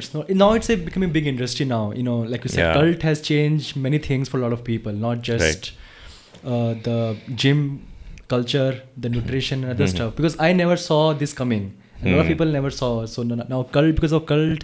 it's not. Now it's becoming a big industry now. Like you said, cult has changed many things for a lot of people, not just the gym culture, the nutrition and other stuff. Because I never saw this coming. A lot of people never saw. So now cult, because of cult,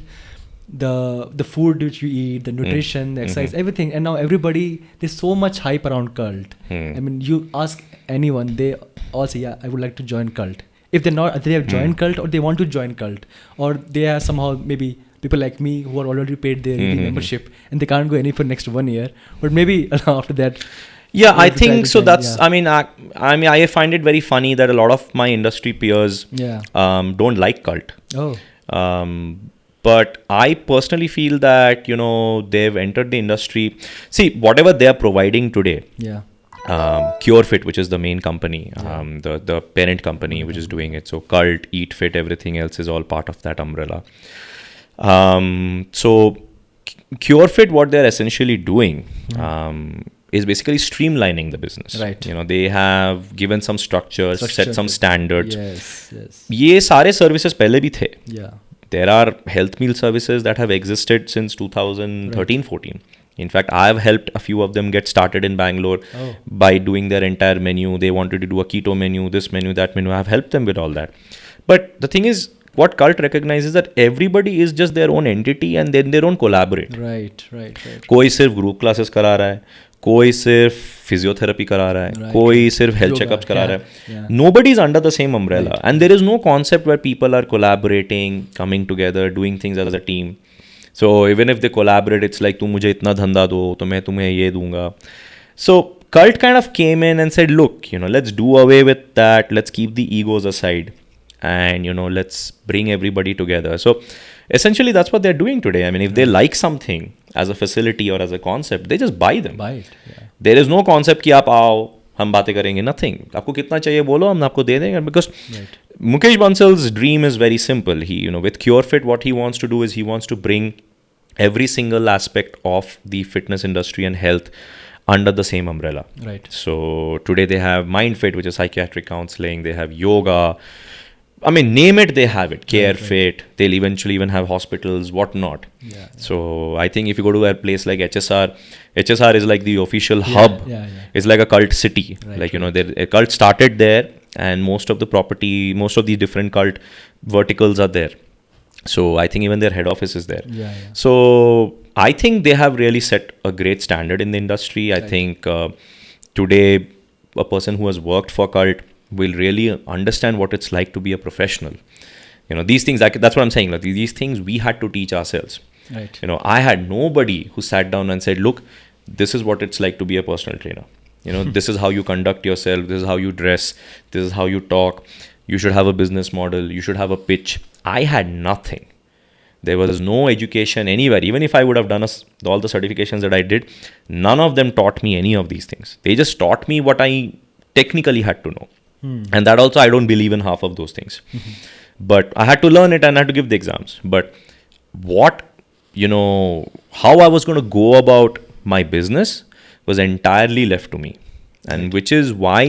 the food which you eat, the nutrition, the exercise, everything, and now everybody, there's so much hype around cult. I mean, you ask anyone, they all say, yeah, I would like to join cult. If they're not, they have joined cult or they want to join cult, or they are somehow maybe people like me who are already paid their membership and they can't go any for next 1 year, but maybe after that. Yeah, I think so. That's, I mean, I find it very funny that a lot of my industry peers don't like cult. But I personally feel that, they've entered the industry. See, whatever they're providing today, CureFit, which is the main company, the parent company which is doing it. So Cult, EatFit, everything else is all part of that umbrella. So CureFit, what they're essentially doing is basically streamlining the business. Right. They have given some structures, set some standards. Yes. ये सारे services पहले भी थे. Yeah. There are health meal services that have existed since 2013-14. In fact, I've helped a few of them get started in Bangalore by doing their entire menu. They wanted to do a keto menu, this menu, that menu. I've helped them with all that. But the thing is, what cult recognizes that everybody is just their own entity and then they don't collaborate. Right. कोई सिर्फ group classes करा रहा है, कोई सिर्फ physiotherapy करा रहा है, कोई सिर्फ health checkups करा रहा है. Nobody is under the same umbrella. And there is no concept where people are collaborating, coming together, doing things as a team. So even if they collaborate, it's like, तुम मुझे इतना धंधा दो तो मैं तुम्हें ये दूंगा. So cult kind of came in and said, look, let's do away with that. Let's keep the egos aside and, let's bring everybody together. So essentially that's what they're doing today. I mean, if they like something as a facility or as a concept, they just buy them. Buy it, yeah. There is no concept कि आप आओ हम बातें करेंगे. Nothing. आपको कितना चाहिए बोलो, हम आपको दे देंगे. Because Mukesh Bansal's dream is very simple. He, with CureFit, what he wants to do is he wants to bring every single aspect of the fitness industry and health under the same umbrella. Right. So today they have MindFit, which is psychiatric counseling. They have yoga. I mean, name it, they have it. CureFit. Right. They'll eventually even have hospitals, whatnot. Yeah. So I think if you go to a place like HSR is like the official hub. It's like a cult city. Right. Like, a cult started there and most of the different cult verticals are there. So I think even their head office is there. So I think they have really set a great standard in the industry. I think today a person who has worked for cult will really understand what it's like to be a professional. These things, that's what I'm saying. Like, these things we had to teach ourselves. Right. I had nobody who sat down and said, look, this is what it's like to be a personal trainer. This is how you conduct yourself. This is how you dress. This is how you talk. You should have a business model. You should have a pitch. I had nothing. There was no education anywhere. Even if I would have done all the certifications that I did, none of them taught me any of these things. They just taught me what I technically had to know. And that also, I don't believe in half of those things. But I had to learn it and I had to give the exams. But how I was going to go about my business was entirely left to me. And which is why,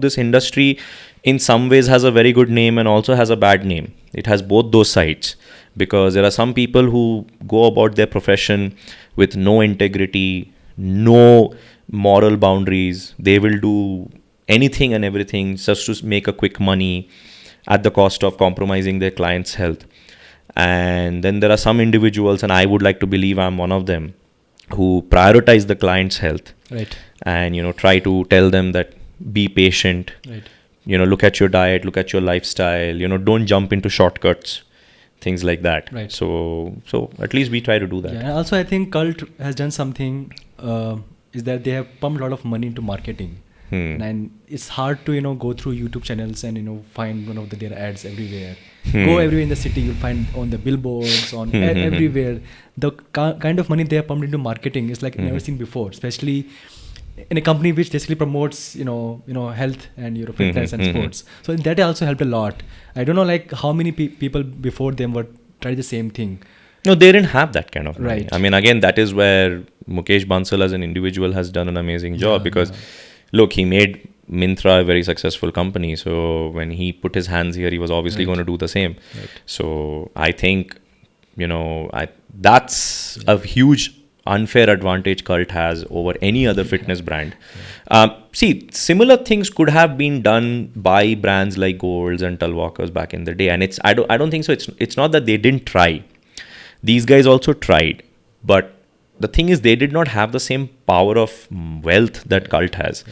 this industry in some ways has a very good name and also has a bad name. It has both those sides, because there are some people who go about their profession with no integrity, no moral boundaries. They will do anything and everything just to make a quick money at the cost of compromising their client's health. And then there are some individuals, and I would like to believe I'm one of them, who prioritize the client's health. Right. And, try to tell them that be patient. Right. Look at your diet, look at your lifestyle, don't jump into shortcuts, things like that. Right. So at least we try to do that. Yeah, and also I think cult has done something, is that they have pumped a lot of money into marketing. And it's hard to, go through YouTube channels and, find one of their ads everywhere. Go everywhere in the city, you'll find on the billboards, on everywhere. The kind of money they have pumped into marketing is like never seen before, especially in a company which basically promotes, health and fitness and sports. So that also helped a lot. I don't know, like how many people before them were trying the same thing. No, they didn't have that kind of money. Right. I mean, again, that is where Mukesh Bansal as an individual has done an amazing job because, look, he made Myntra a very successful company. So when he put his hands here, he was obviously going to do the same. Right. So I think That's a huge unfair advantage Cult has over any other fitness brand. See, similar things could have been done by brands like Golds and Talwalkers back in the day, and I don't think so. It's not that they didn't try. These guys also tried, but the thing is, they did not have the same power of wealth that Cult has.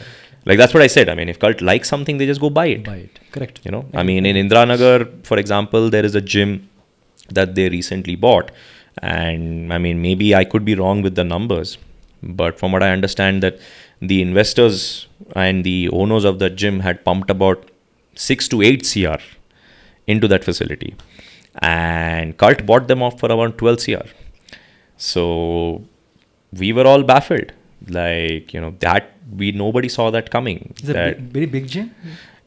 Like, that's what I said. I mean, if Cult likes something, they just go buy it. Correct. I mean, in Indiranagar, for example, there is a gym that they recently bought. And I mean, maybe I could be wrong with the numbers, but from what I understand, that the investors and the owners of the gym had pumped about 6 to 8 CR into that facility. And Cult bought them off for around 12 CR. So we were all baffled. Like, nobody saw that coming. Is it a very big gym?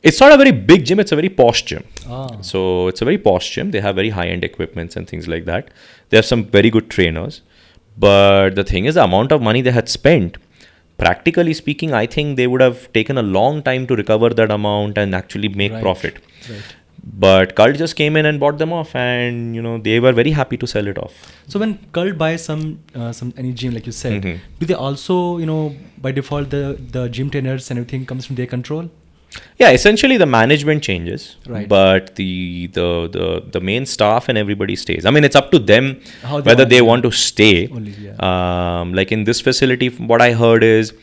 It's not a very big gym. It's a very posh gym. So it's a very posh gym. They have very high-end equipments and things like that. They have some very good trainers. But the thing is, the amount of money they had spent, practically speaking, I think they would have taken a long time to recover that amount and actually make profit. Right. But Cult just came in and bought them off, and they were very happy to sell it off. So when Cult buys some any gym, like you said, do they also by default the gym trainers and everything comes from their control? Yeah, essentially the management changes, right, but the main staff and everybody stays. I mean, it's up to them whether they want to stay. Only, yeah. Like in this facility, what I heard is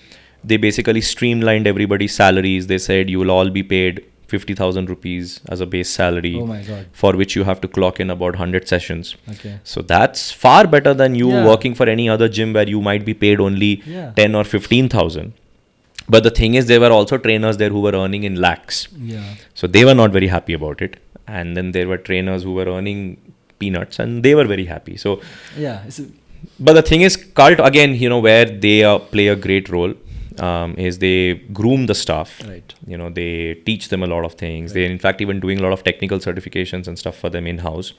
they basically streamlined everybody's salaries. They said you will all be paid 50,000 rupees as a base salary, oh my God, for which you have to clock in about 100 sessions. Okay. So that's far better than you working for any other gym where you might be paid only 10 or 15,000. But the thing is, there were also trainers there who were earning in lakhs. Yeah. So they were not very happy about it. And then there were trainers who were earning peanuts, and they were very happy. So yeah. But the thing is, Cult, again, where they play a great role, is they groom the staff. Right. They teach them a lot of things. Right. They're in fact even doing a lot of technical certifications and stuff for them in-house.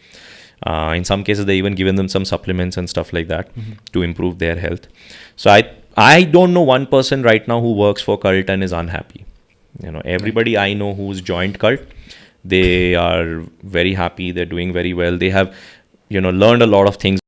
In some cases, they even given them some supplements and stuff like that to improve their health. So I don't know one person right now who works for Cult and is unhappy. Everybody I know who's joined Cult, they are very happy. They're doing very well. They have, learned a lot of things